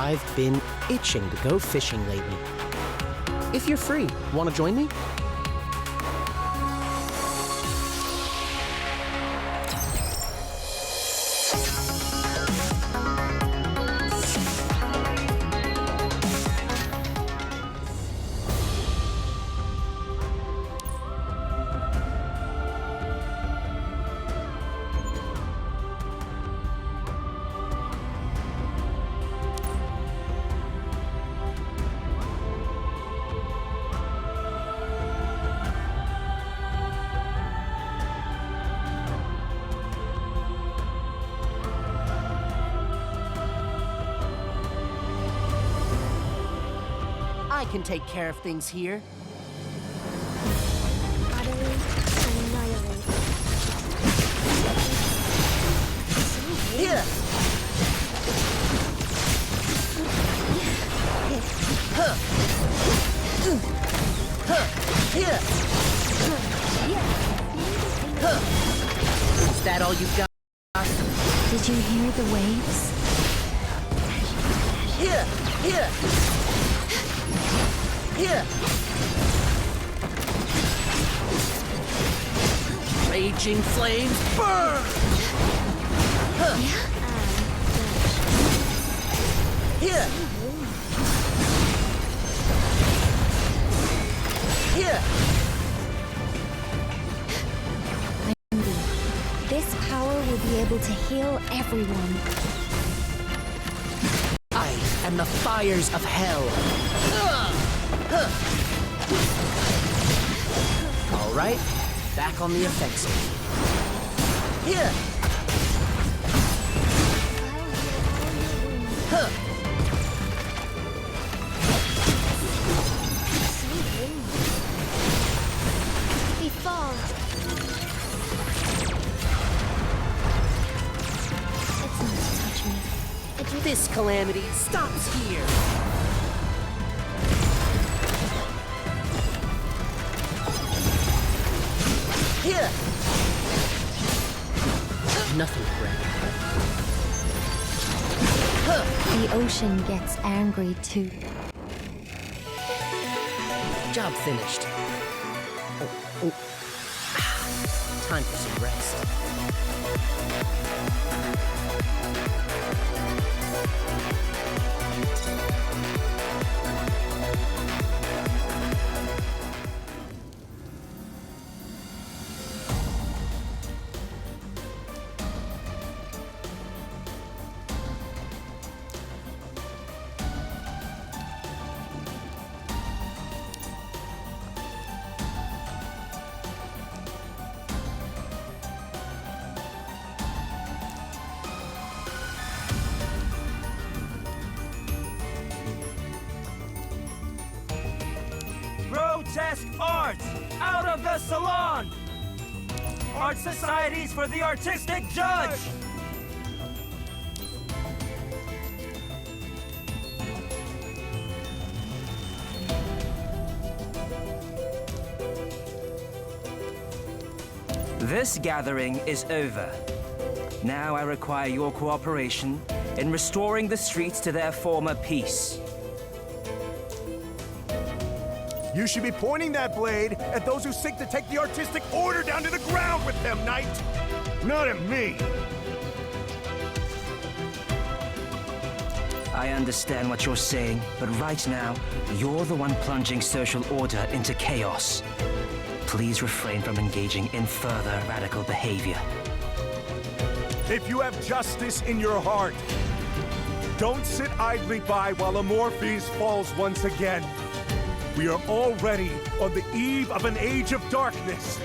I've been itching to go fishing lately. If you're free, want to join me? I can take care of things here. Here! Here! Is that all you got? Did you hear the waves? Here! Here! Here! Raging flames, burn! Here! Here! This power will be able to heal everyone. I am the fires of hell. All right, back on the offensive. Here! They fall. It's not to touch me. This calamity stops here. Here! Nothing grand. The ocean gets angry too. Job finished. Oh. Time for some rest. Grotesque art! Out of the salon! Art societies for the artistic judge! This gathering is over. Now I require your cooperation in restoring the streets to their former peace. You should be pointing that blade at those who seek to take the artistic order down to the ground with them, Knight! Not at me! I understand what you're saying, but right now, you're the one plunging social order into chaos. Please refrain from engaging in further radical behavior. If you have justice in your heart, don't sit idly by while Amorphis falls once again. We are already on the eve of an age of darkness.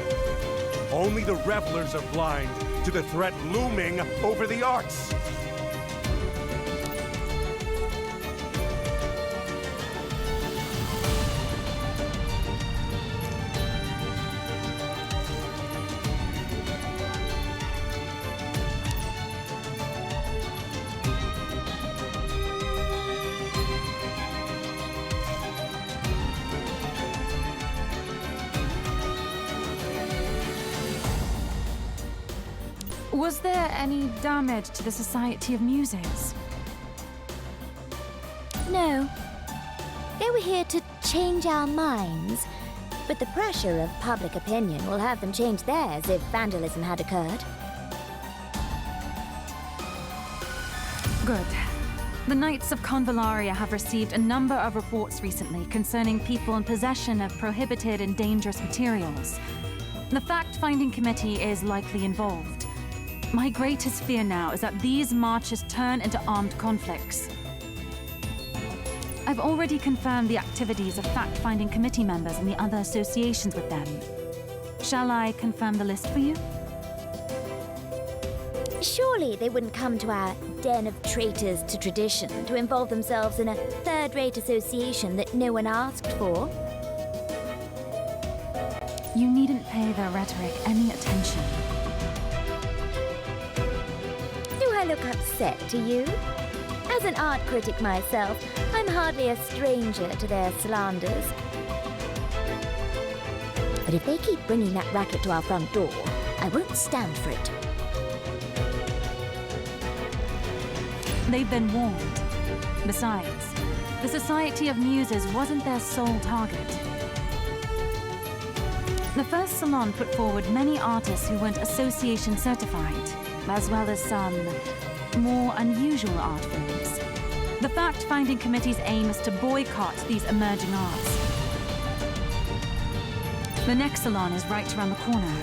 Only the revelers are blind to the threat looming over the arts. Was there any damage to the Society of Muses? No. They were here to change our minds, but the pressure of public opinion will have them change theirs if vandalism had occurred. Good. The Knights of Convallaria have received a number of reports recently concerning people in possession of prohibited and dangerous materials. The fact-finding committee is likely involved. My greatest fear now is that these marches turn into armed conflicts. I've already confirmed the activities of fact-finding committee members and the other associations with them. Shall I confirm the list for you? Surely they wouldn't come to our den of traitors to tradition to involve themselves in a third-rate association that no one asked for. You needn't pay their rhetoric any attention. Do I look upset to you? As an art critic myself, I'm hardly a stranger to their slanders. But if they keep bringing that racket to our front door, I won't stand for it. They've been warned. Besides, the Society of Muses wasn't their sole target. The first salon put forward many artists who weren't association certified, as well as some more unusual art forms. The fact-finding committee's aim is to boycott these emerging arts. The next salon is right around the corner,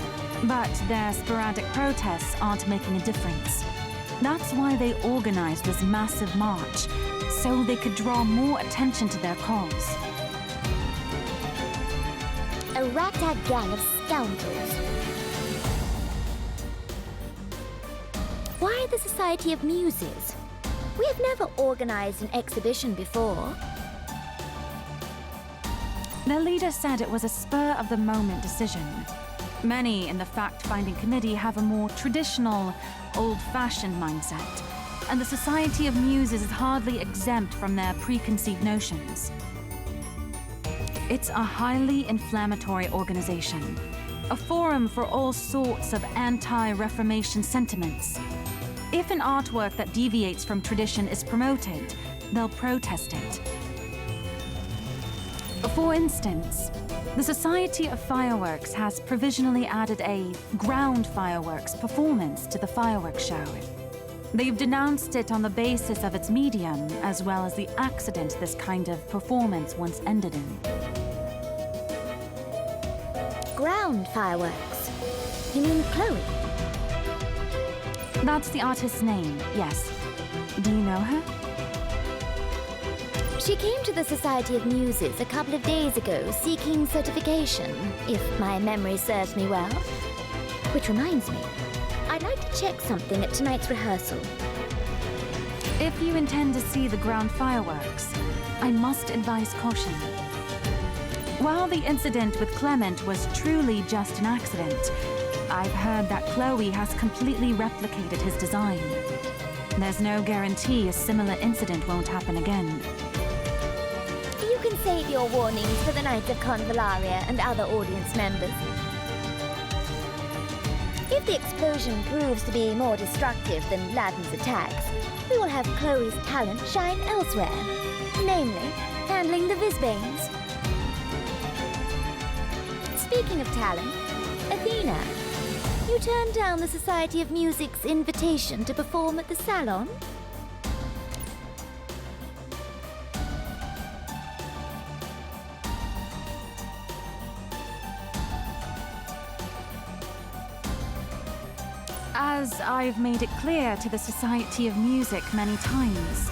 but their sporadic protests aren't making a difference. That's why they organized this massive march, so they could draw more attention to their cause. A ragtag gang of scoundrels. Why the Society of Muses? We have never organized an exhibition before. Their leader said it was a spur-of-the-moment decision. Many in the fact-finding committee have a more traditional, old-fashioned mindset, and the Society of Muses is hardly exempt from their preconceived notions. It's a highly inflammatory organization, a forum for all sorts of anti-Reformation sentiments. If an artwork that deviates from tradition is promoted, they'll protest it. For instance, the Society of Fireworks has provisionally added a ground fireworks performance to the fireworks show. They've denounced it on the basis of its medium, as well as the accident this kind of performance once ended in. Ground fireworks? You mean Chloe? That's the artist's name, yes. Do you know her? She came to the Society of Muses a couple of days ago seeking certification, if my memory serves me well. Which reminds me, I'd like to check something at tonight's rehearsal. If you intend to see the ground fireworks, I must advise caution. While the incident with Clement was truly just an accident, I've heard that Chloe has completely replicated his design. There's no guarantee a similar incident won't happen again. You can save your warnings for the Knights of Convallaria and other audience members. If the explosion proves to be more destructive than Ladin's attacks, we will have Chloe's talent shine elsewhere, namely, handling the Visbanes. Speaking of talent, Athena, you turned down the Society of Music's invitation to perform at the salon? As I've made it clear to the Society of Music many times,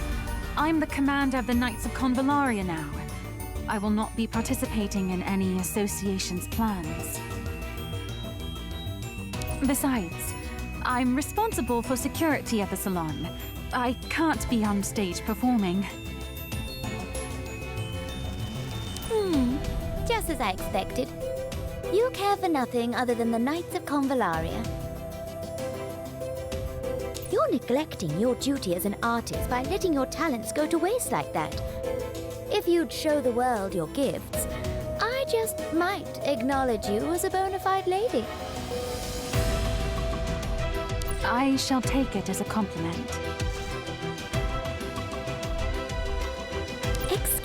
I'm the commander of the Knights of Convallaria now. I will not be participating in any association's plans. Besides, I'm responsible for security at the salon. I can't be on stage performing. Just as I expected. You care for nothing other than the Knights of Convallaria. You're neglecting your duty as an artist by letting your talents go to waste like that. If you'd show the world your gifts, I just might acknowledge you as a bona fide lady. I shall take it as a compliment.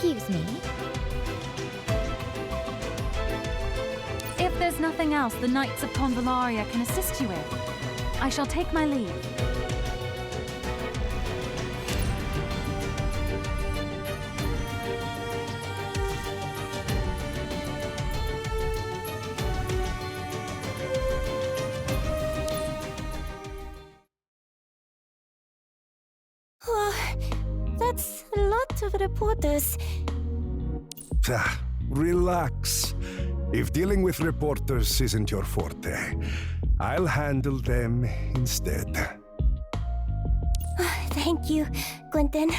Excuse me? If there's nothing else the Knights of Convallaria can assist you with, I shall take my leave. That's a lot of reporters. Relax. If dealing with reporters isn't your forte, I'll handle them instead. Thank you, Quentin.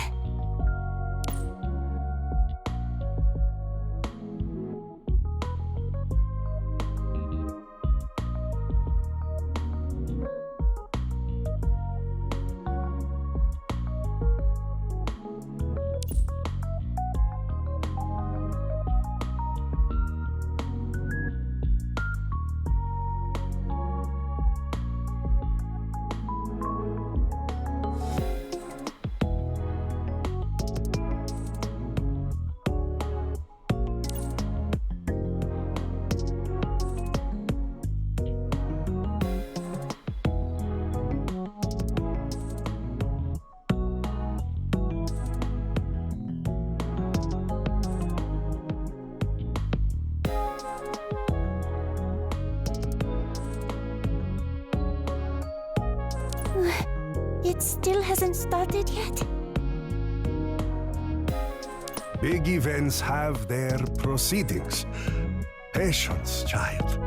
It still hasn't started yet? Big events have their proceedings. Patience, child.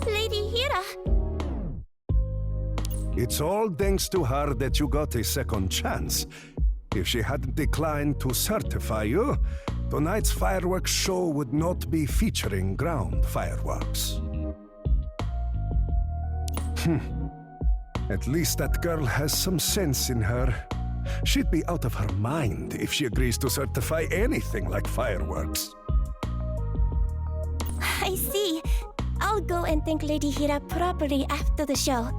Lady Hira! It's all thanks to her that you got a second chance. If she hadn't declined to certify you, tonight's fireworks show would not be featuring ground fireworks. At least that girl has some sense in her. She'd be out of her mind if she agrees to certify anything like fireworks. I see. I'll go and thank Lady Hira properly after the show.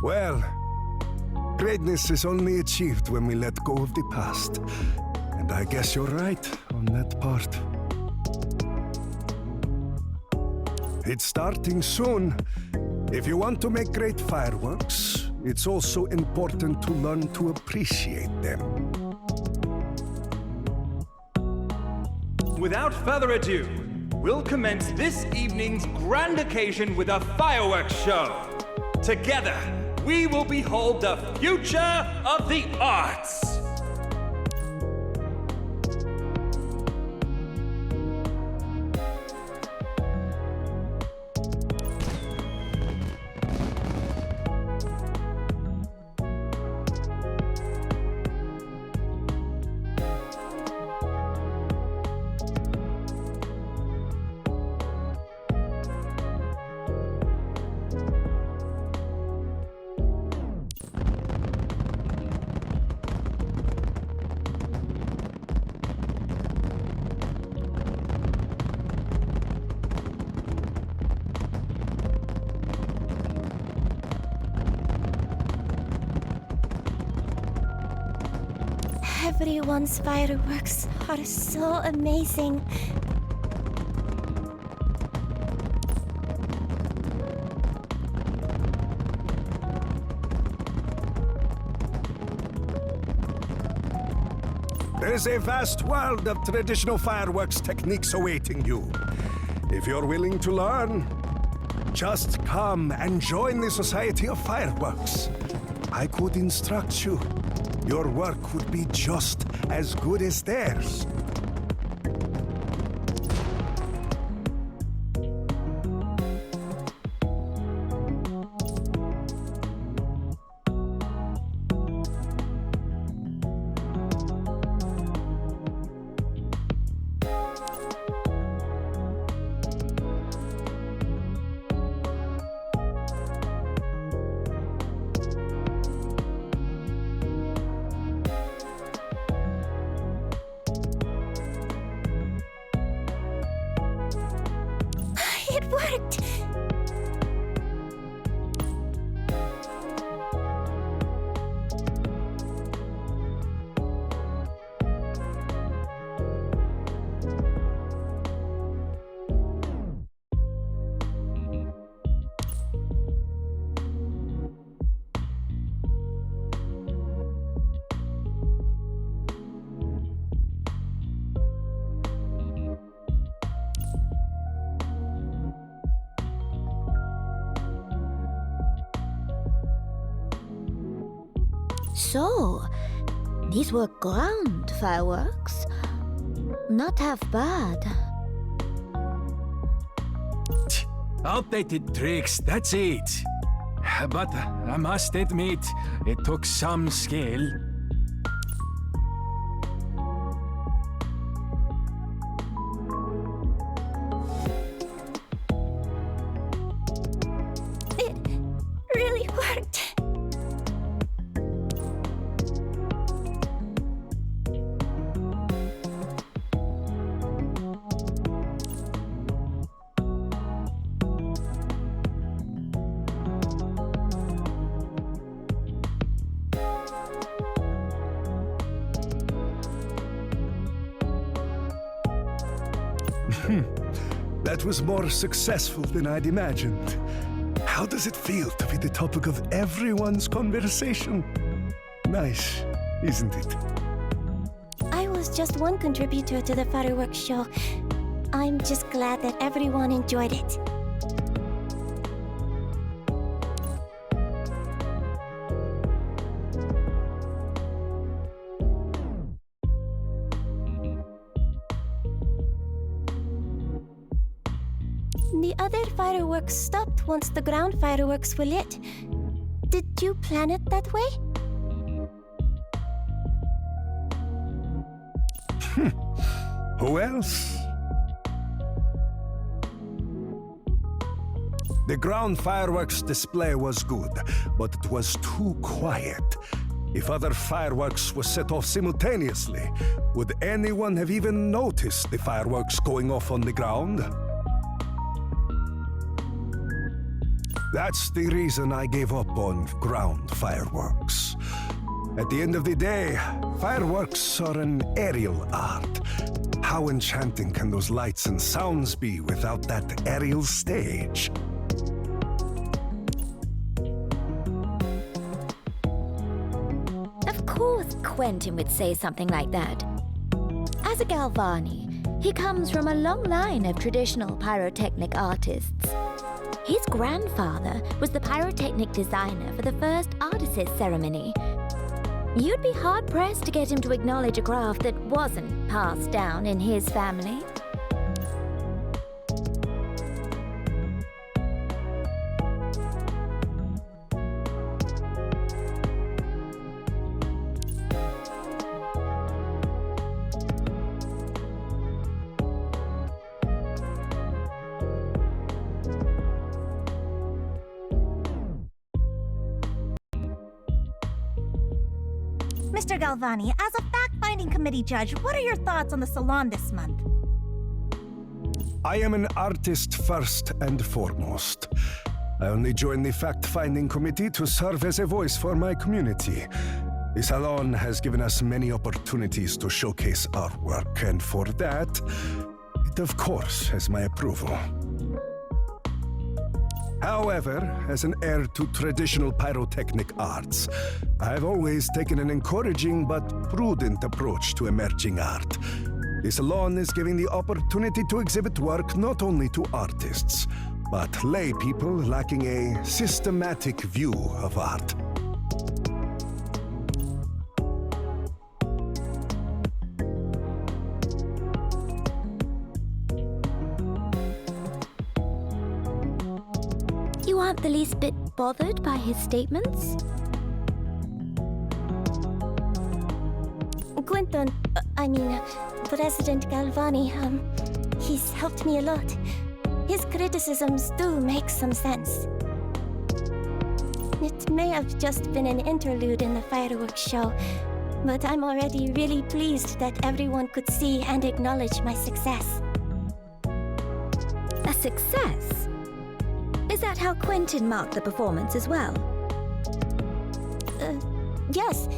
Well, greatness is only achieved when we let go of the past. And I guess you're right on that part. It's starting soon. If you want to make great fireworks, it's also important to learn to appreciate them. Without further ado, we'll commence this evening's grand occasion with a fireworks show. Together, we will behold the future of the arts! Everyone's fireworks are so amazing. There's a vast world of traditional fireworks techniques awaiting you. If you're willing to learn, just come and join the Society of Fireworks. I could instruct you. Your work would be just as good as theirs. worked! So, these were ground fireworks? Not half bad. Outdated tricks, that's it. But I must admit, it took some skill. It really worked. That was more successful than I'd imagined. How does it feel to be the topic of everyone's conversation? Nice, isn't it? I was just one contributor to the fireworks show. I'm just glad that everyone enjoyed it. The other fireworks stopped once the ground fireworks were lit. Did you plan it that way? Who else? The ground fireworks display was good, but it was too quiet. If other fireworks were set off simultaneously, would anyone have even noticed the fireworks going off on the ground? That's the reason I gave up on ground fireworks. At the end of the day, fireworks are an aerial art. How enchanting can those lights and sounds be without that aerial stage? Of course Quentin would say something like that. As a Galvani, he comes from a long line of traditional pyrotechnic artists. His grandfather was the pyrotechnic designer for the first artists' ceremony. You'd be hard-pressed to get him to acknowledge a craft that wasn't passed down in his family. Mr. Galvani, as a fact-finding committee judge, what are your thoughts on the salon this month? I am an artist first and foremost. I only joined the fact-finding committee to serve as a voice for my community. The salon has given us many opportunities to showcase our work, and for that, it of course has my approval. However, as an heir to traditional pyrotechnic arts, I've always taken an encouraging but prudent approach to emerging art. The salon is giving the opportunity to exhibit work not only to artists, but lay people lacking a systematic view of art. You aren't the least bit bothered by his statements? Quentin, President Galvani, he's helped me a lot. His criticisms do make some sense. It may have just been an interlude in the fireworks show, but I'm already really pleased that everyone could see and acknowledge my success. A success? Is that how Quentin marked the performance as well? Yes.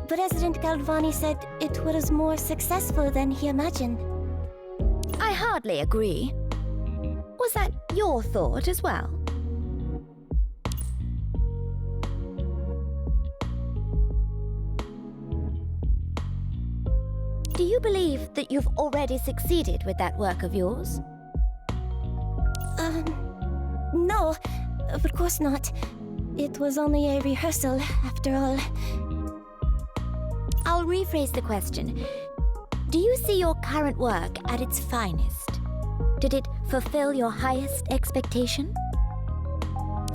President Galvani said it was more successful than he imagined. I hardly agree. Was that your thought as well? Do you believe that you've already succeeded with that work of yours? No, of course not. It was only a rehearsal, after all. I'll rephrase the question. Do you see your current work at its finest? Did it fulfill your highest expectation?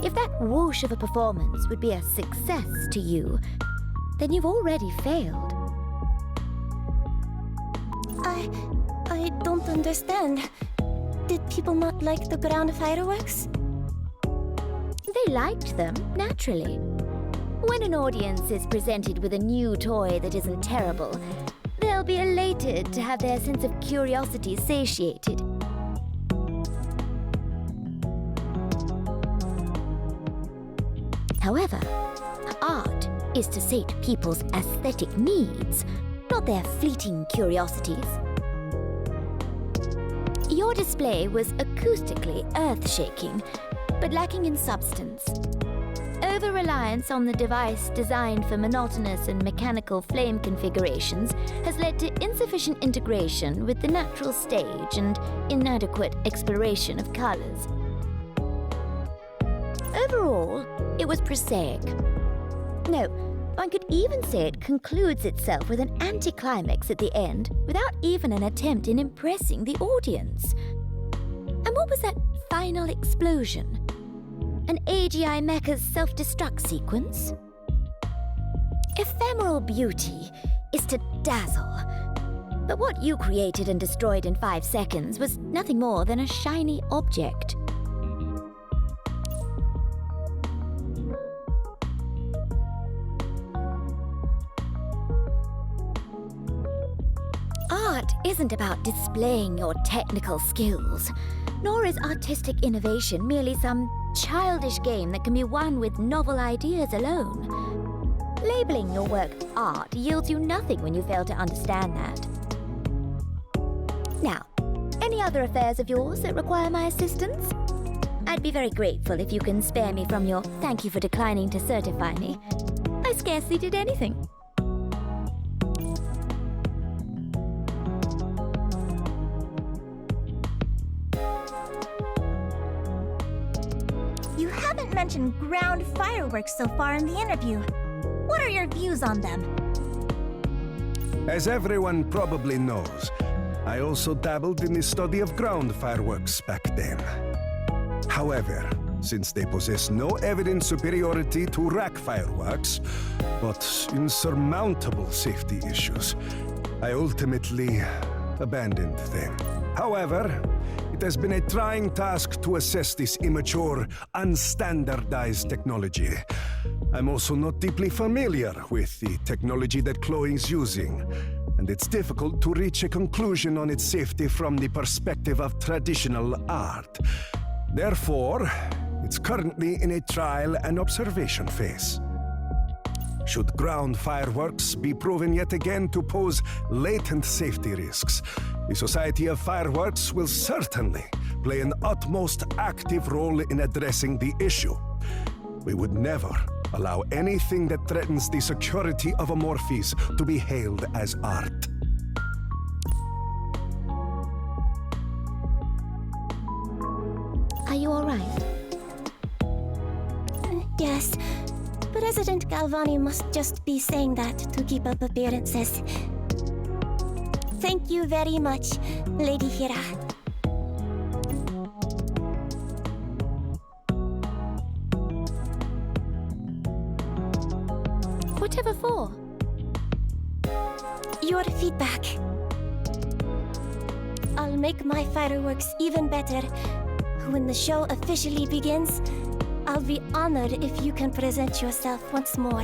If that whoosh of a performance would be a success to you, then you've already failed. I don't understand. Did people not like the ground fireworks? They liked them, naturally. When an audience is presented with a new toy that isn't terrible, they'll be elated to have their sense of curiosity satiated. However, art is to sate people's aesthetic needs, not their fleeting curiosities. Your display was acoustically earth-shaking, but lacking in substance. Over-reliance on the device designed for monotonous and mechanical flame configurations has led to insufficient integration with the natural stage and inadequate exploration of colors. Overall, it was prosaic. No, one could even say it concludes itself with an anticlimax at the end without even an attempt in impressing the audience. And what was that final explosion? An AGI mecha's self-destruct sequence? Ephemeral beauty is to dazzle. But what you created and destroyed in 5 seconds was nothing more than a shiny object. Art isn't about displaying your technical skills, nor is artistic innovation merely some childish game that can be won with novel ideas alone. Labeling your work art yields you nothing when you fail to understand that. Now, any other affairs of yours that require my assistance? I'd be very grateful if you can spare me from your thank you for declining to certify me. I scarcely did anything. You haven't mentioned ground fireworks so far in the interview. What are your views on them? As everyone probably knows, I also dabbled in the study of ground fireworks back then. However, since they possess no evident superiority to rack fireworks, but insurmountable safety issues, I ultimately abandoned them. However, it has been a trying task to assess this immature, unstandardized technology. I'm also not deeply familiar with the technology that Chloe is using, and it's difficult to reach a conclusion on its safety from the perspective of traditional art. Therefore, it's currently in a trial and observation phase. Should ground fireworks be proven yet again to pose latent safety risks, the Society of Fireworks will certainly play an utmost active role in addressing the issue. We would never allow anything that threatens the security of Amorphis to be hailed as art. Are you all right? Yes. President Galvani must just be saying that to keep up appearances. Thank you very much, Lady Hira. Whatever for? Your feedback. I'll make my fireworks even better. When the show officially begins, I'll be honored if you can present yourself once more.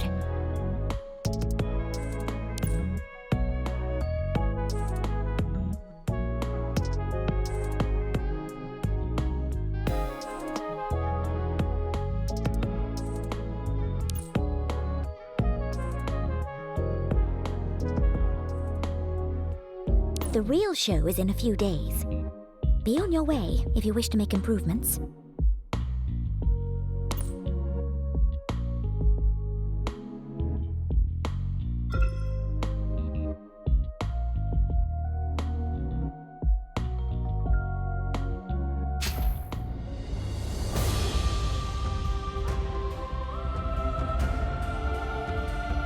the real show is in a few days. Be on your way if you wish to make improvements.